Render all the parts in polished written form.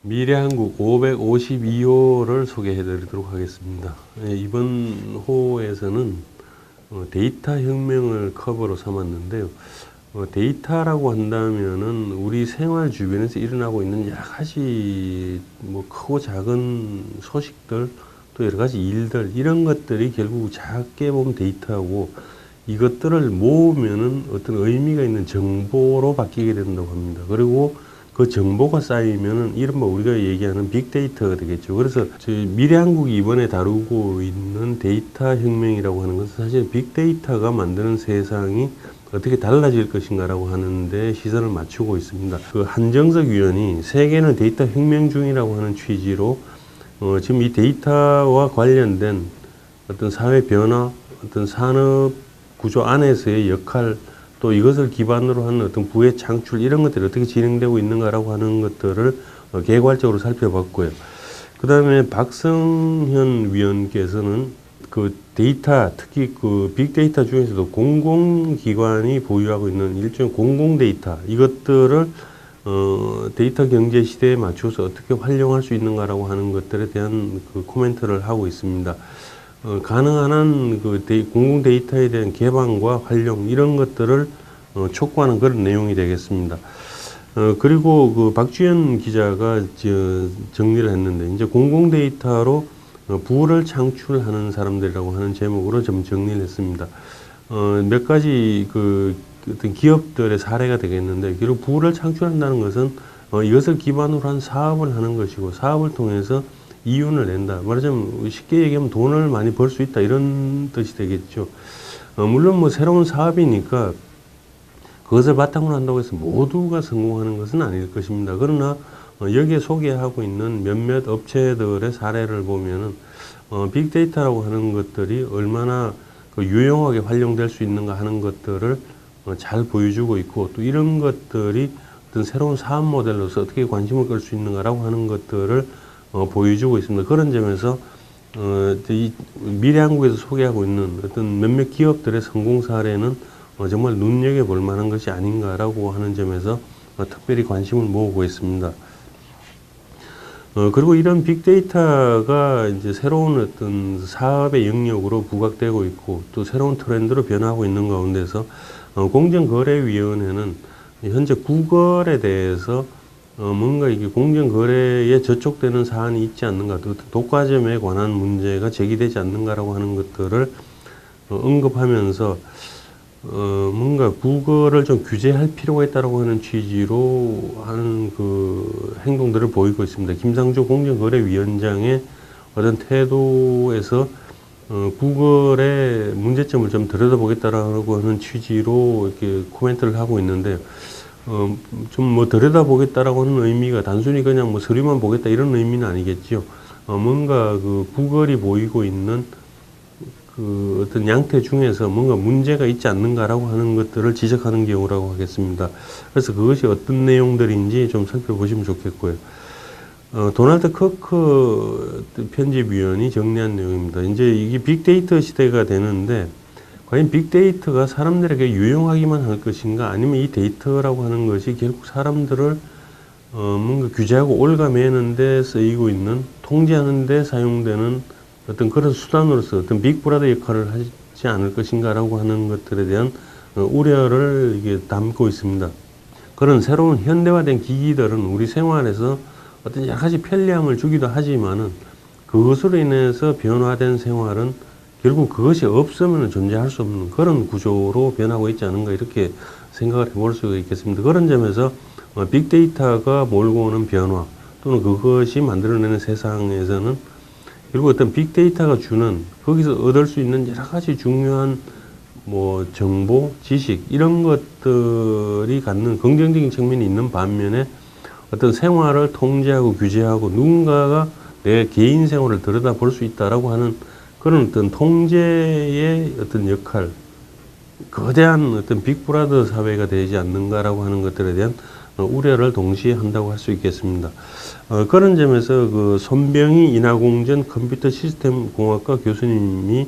미래한국 552호를 소개해 드리도록 하겠습니다. 이번 호에서는 데이터 혁명을 커버로 삼았는데요. 데이터라고 한다면은 우리 생활 주변에서 일어나고 있는 여러 가지 크고 작은 소식들, 또 여러 가지 일들, 이런 것들이 결국 작게 보면 데이터고, 이것들을 모으면은 어떤 의미가 있는 정보로 바뀌게 된다고 합니다. 그리고 그 정보가 쌓이면은 이른바 우리가 얘기하는 빅데이터가 되겠죠. 그래서 저희 미래한국이 이번에 다루고 있는 데이터 혁명이라고 하는 것은 사실 빅데이터가 만드는 세상이 어떻게 달라질 것인가라고 하는데 시선을 맞추고 있습니다. 그 한정석 위원이 세계는 데이터 혁명 중이라고 하는 취지로 지금 이 데이터와 관련된 어떤 사회 변화, 어떤 산업 구조 안에서의 역할, 또 이것을 기반으로 하는 어떤 부의 창출, 이런 것들이 어떻게 진행되고 있는가라고 하는 것들을 개괄적으로 살펴봤고요. 그 다음에 박성현 위원께서는 그 데이터, 특히 그 빅데이터 중에서도 공공기관이 보유하고 있는 일종의 공공데이터, 이것들을 데이터 경제 시대에 맞춰서 어떻게 활용할 수 있는가라고 하는 것들에 대한 그 코멘트를 하고 있습니다. 가능한 한 그 공공 데이터에 대한 개방과 활용, 이런 것들을 촉구하는 그런 내용이 되겠습니다. 그리고 그 박주현 기자가 정리를 했는데, 이제 공공 데이터로 부를 창출하는 사람들이라고 하는 제목으로 좀 정리를 했습니다. 몇 가지 그 어떤 기업들의 사례가 되겠는데, 결국 부를 창출한다는 것은 이것을 기반으로 한 사업을 하는 것이고, 사업을 통해서 이윤을 낸다. 말하자면 쉽게 얘기하면 돈을 많이 벌 수 있다, 이런 뜻이 되겠죠. 물론 새로운 사업이니까 그것을 바탕으로 한다고 해서 모두가 성공하는 것은 아닐 것입니다. 그러나 여기에 소개하고 있는 몇몇 업체들의 사례를 보면은 빅데이터라고 하는 것들이 얼마나 유용하게 활용될 수 있는가 하는 것들을 잘 보여주고 있고, 또 이런 것들이 어떤 새로운 사업 모델로서 어떻게 관심을 끌 수 있는가라고 하는 것들을 보여주고 있습니다. 그런 점에서 이 미래한국에서 소개하고 있는 어떤 몇몇 기업들의 성공 사례는 정말 눈여겨볼 만한 것이 아닌가라고 하는 점에서 특별히 관심을 모으고 있습니다. 그리고 이런 빅데이터가 이제 새로운 어떤 사업의 영역으로 부각되고 있고, 또 새로운 트렌드로 변화하고 있는 가운데서 공정거래위원회는 현재 구글에 대해서 뭔가 이게 공정거래에 저촉되는 사안이 있지 않는가, 또 독과점에 관한 문제가 제기되지 않는가라고 하는 것들을 언급하면서 뭔가 구글을 좀 규제할 필요가 있다라고 하는 취지로 하는 그 행동들을 보이고 있습니다. 김상조 공정거래위원장의 어떤 태도에서 구글의 문제점을 좀 들여다보겠다라고 하는 취지로 이렇게 코멘트를 하고 있는데, 좀 들여다보겠다라고 하는 의미가 단순히 그냥 서류만 보겠다, 이런 의미는 아니겠죠. 뭔가 그 구글이 보이고 있는 그 어떤 양태 중에서 뭔가 문제가 있지 않는가라고 하는 것들을 지적하는 경우라고 하겠습니다. 그래서 그것이 어떤 내용들인지 좀 살펴보시면 좋겠고요. 도널드 커크 편집위원이 정리한 내용입니다. 이제 이게 빅데이터 시대가 되는데, 과연 빅데이터가 사람들에게 유용하기만 할 것인가, 아니면 이 데이터라고 하는 것이 결국 사람들을 뭔가 규제하고 올가매는 데 쓰이고 있는, 통제하는 데 사용되는 어떤 그런 수단으로서 어떤 빅브라더 역할을 하지 않을 것인가라고 하는 것들에 대한 우려를 이게 담고 있습니다. 그런 새로운 현대화된 기기들은 우리 생활에서 어떤 여러 가지 편리함을 주기도 하지만은, 그것으로 인해서 변화된 생활은 결국 그것이 없으면 존재할 수 없는 그런 구조로 변하고 있지 않은가, 이렇게 생각을 해볼 수가 있겠습니다. 그런 점에서 빅데이터가 몰고 오는 변화, 또는 그것이 만들어내는 세상에서는 결국 어떤 빅데이터가 주는, 거기서 얻을 수 있는 여러 가지 중요한 정보, 지식, 이런 것들이 갖는 긍정적인 측면이 있는 반면에, 어떤 생활을 통제하고 규제하고 누군가가 내 개인 생활을 들여다볼 수 있다라고 하는 그런 어떤 통제의 어떤 역할, 거대한 어떤 빅브라더 사회가 되지 않는가라고 하는 것들에 대한 우려를 동시에 한다고 할 수 있겠습니다. 그런 점에서 그 손병희 인하공전 컴퓨터 시스템 공학과 교수님이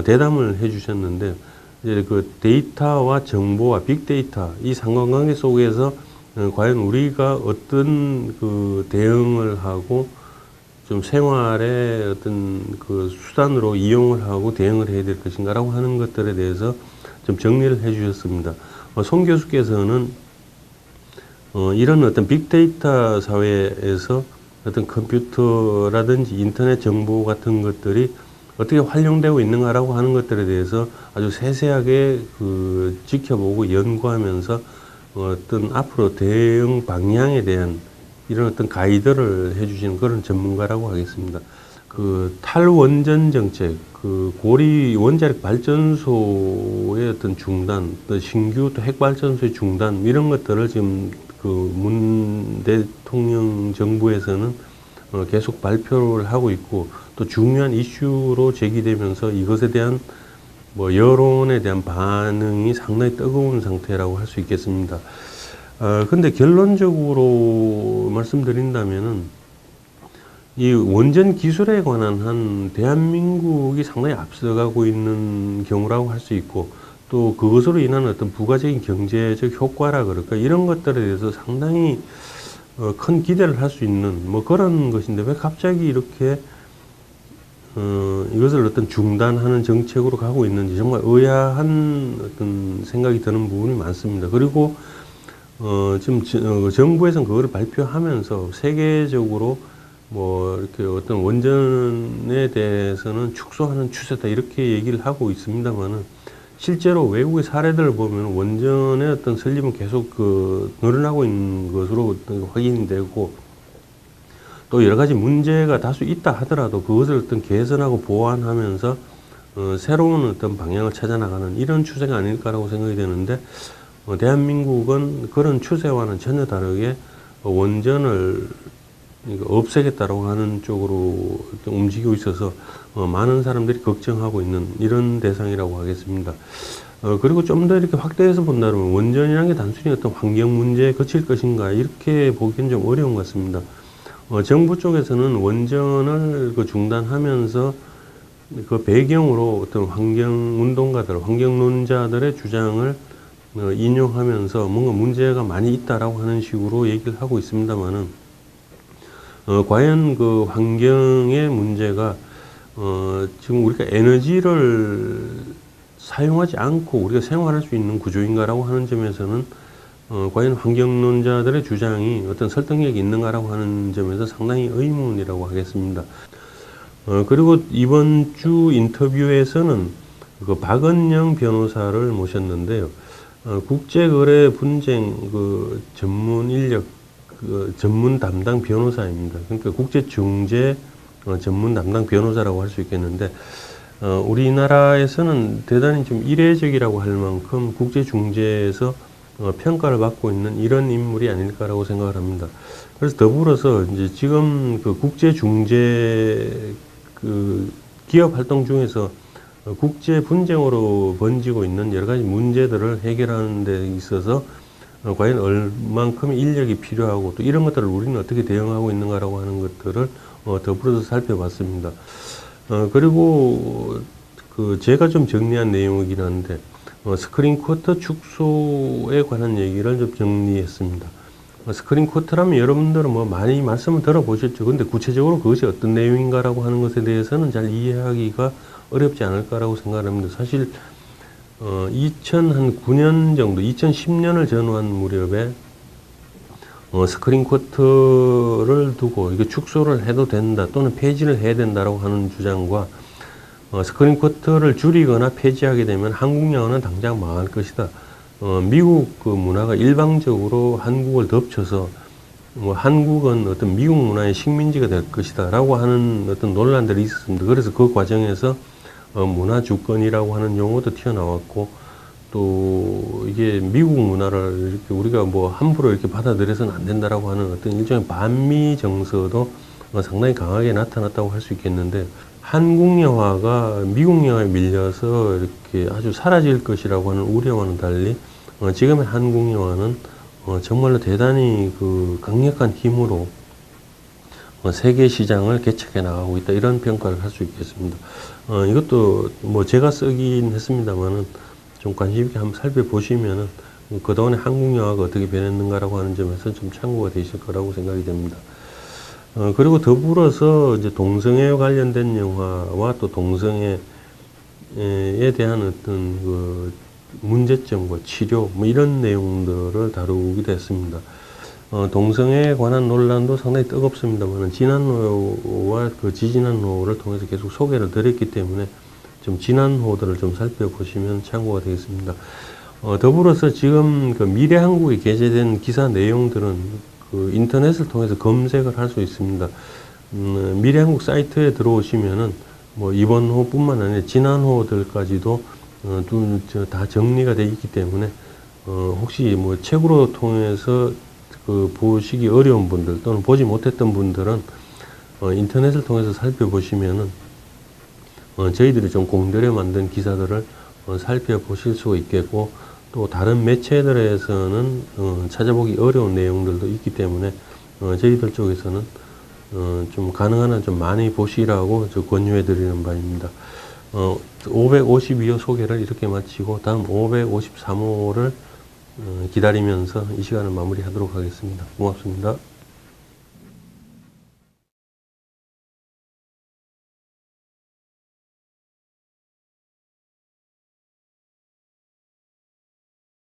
대담을 해주셨는데, 이제 그 데이터와 정보와 빅데이터, 이 상관관계 속에서 과연 우리가 어떤 그 대응을 하고 좀 생활의 어떤 그 수단으로 이용을 하고 대응을 해야 될 것인가라고 하는 것들에 대해서 좀 정리를 해 주셨습니다. 송 교수께서는 이런 어떤 빅데이터 사회에서 어떤 컴퓨터라든지 인터넷 정보 같은 것들이 어떻게 활용되고 있는가라고 하는 것들에 대해서 아주 세세하게 그 지켜보고 연구하면서 어떤 앞으로 대응 방향에 대한 이런 어떤 가이드를 해주시는 그런 전문가라고 하겠습니다. 그 탈원전 정책, 그 고리 원자력 발전소의 어떤 중단, 또 신규 또 핵발전소의 중단 이런 것들을 지금 그 문 대통령 정부에서는 계속 발표를 하고 있고 또 중요한 이슈로 제기되면서 이것에 대한 뭐 여론에 대한 반응이 상당히 뜨거운 상태라고 할 수 있겠습니다. 근데 결론적으로 말씀드린다면은 이 원전 기술에 관한 한 대한민국이 상당히 앞서가고 있는 경우라고 할 수 있고 또 그것으로 인한 어떤 부가적인 경제적 효과라 그럴까 이런 것들에 대해서 상당히 큰 기대를 할 수 있는 뭐 그런 것인데 왜 갑자기 이렇게 이것을 어떤 중단하는 정책으로 가고 있는지 정말 의아한 어떤 생각이 드는 부분이 많습니다. 그리고 지금 정부에서는 그거를 발표하면서 세계적으로 뭐 이렇게 어떤 원전에 대해서는 축소하는 추세다 이렇게 얘기를 하고 있습니다만은 실제로 외국의 사례들을 보면 원전의 어떤 설립은 계속 늘어나고 있는 것으로 확인이 되고 또 여러 가지 문제가 다수 있다 하더라도 그것을 어떤 개선하고 보완하면서 새로운 어떤 방향을 찾아나가는 이런 추세가 아닐까라고 생각이 되는데 대한민국은 그런 추세와는 전혀 다르게 원전을 없애겠다라고 하는 쪽으로 움직이고 있어서 많은 사람들이 걱정하고 있는 이런 대상이라고 하겠습니다. 그리고 좀 더 이렇게 확대해서 본다면 원전이라는 게 단순히 어떤 환경 문제에 그칠 것인가 이렇게 보기엔 좀 어려운 것 같습니다. 정부 쪽에서는 원전을 중단하면서 그 배경으로 어떤 환경운동가들, 환경론자들의 주장을 인용하면서 뭔가 문제가 많이 있다라고 하는 식으로 얘기를 하고 있습니다만은 과연 그 환경의 문제가 지금 우리가 에너지를 사용하지 않고 우리가 생활할 수 있는 구조인가라고 하는 점에서는 과연 환경론자들의 주장이 어떤 설득력이 있는가라고 하는 점에서 상당히 의문이라고 하겠습니다. 그리고 이번 주 인터뷰에서는 그 박은영 변호사를 모셨는데요. 국제거래 분쟁 그 전문 인력 전문 담당 변호사입니다. 그러니까 국제중재 전문 담당 변호사라고 할 수 있겠는데 우리나라에서는 대단히 좀 이례적이라고 할 만큼 국제중재에서 평가를 받고 있는 이런 인물이 아닐까라고 생각을 합니다. 그래서 더불어서 이제 지금 그 국제중재 그 기업 활동 중에서 국제 분쟁으로 번지고 있는 여러 가지 문제들을 해결하는 데 있어서 과연 얼만큼 인력이 필요하고 또 이런 것들을 우리는 어떻게 대응하고 있는가라고 하는 것들을 더불어서 살펴봤습니다. 그리고 그 제가 좀 정리한 내용이긴 한데 스크린 쿼터 축소에 관한 얘기를 좀 정리했습니다. 스크린 쿼터라면 여러분들은 뭐 많이 말씀을 들어보셨죠. 근데 구체적으로 그것이 어떤 내용인가라고 하는 것에 대해서는 잘 이해하기가 어렵지 않을까라고 생각합니다. 사실 2009년 정도, 2010년을 전후한 무렵에 스크린 쿼터를 두고 이게 축소를 해도 된다 또는 폐지를 해야 된다라고 하는 주장과 스크린 쿼터를 줄이거나 폐지하게 되면 한국 영화는 당장 망할 것이다. 미국 그 문화가 일방적으로 한국을 덮쳐서 한국은 어떤 미국 문화의 식민지가 될 것이다 라고 하는 어떤 논란들이 있었습니다. 그래서 그 과정에서 문화 주권이라고 하는 용어도 튀어나왔고 또 이게 미국 문화를 이렇게 우리가 뭐 함부로 이렇게 받아들여서는 안 된다라고 하는 어떤 일종의 반미 정서도 상당히 강하게 나타났다고 할 수 있겠는데 한국 영화가 미국 영화에 밀려서 이렇게 아주 사라질 것이라고 하는 우려와는 달리 지금의 한국 영화는 정말로 대단히 그 강력한 힘으로 세계 시장을 개척해 나가고 있다 이런 평가를 할 수 있겠습니다. 이것도 뭐 제가 쓰긴 했습니다만은 좀 관심 있게 한번 살펴보시면은 그동안에 한국 영화가 어떻게 변했는가라고 하는 점에서 좀 참고가 되실 거라고 생각이 됩니다. 그리고 더불어서 이제 동성애 관련된 영화와 또 동성애에 대한 어떤 그 문제점과 치료 뭐 이런 내용들을 다루기도 했습니다. 동성애에 관한 논란도 상당히 뜨겁습니다만 지난호와 그 지지난호를 통해서 계속 소개를 드렸기 때문에 좀 지난호들을 좀 살펴보시면 참고가 되겠습니다. 더불어서 지금 그 미래한국에 게재된 기사 내용들은 그 인터넷을 통해서 검색을 할 수 있습니다. 미래한국 사이트에 들어오시면은 뭐 이번 호뿐만 아니라 지난 호들까지도 다 정리가 되어 있기 때문에 혹시 뭐 책으로 통해서 그 보시기 어려운 분들 또는 보지 못했던 분들은 인터넷을 통해서 살펴보시면은 저희들이 좀 공들여 만든 기사들을 살펴보실 수 있겠고 또 다른 매체들에서는 찾아보기 어려운 내용들도 있기 때문에 저희들 쪽에서는 좀 가능한 한 좀 많이 보시라고 권유해 드리는 바입니다. 552호 소개를 이렇게 마치고 다음 553호를 기다리면서 이 시간을 마무리하도록 하겠습니다. 고맙습니다.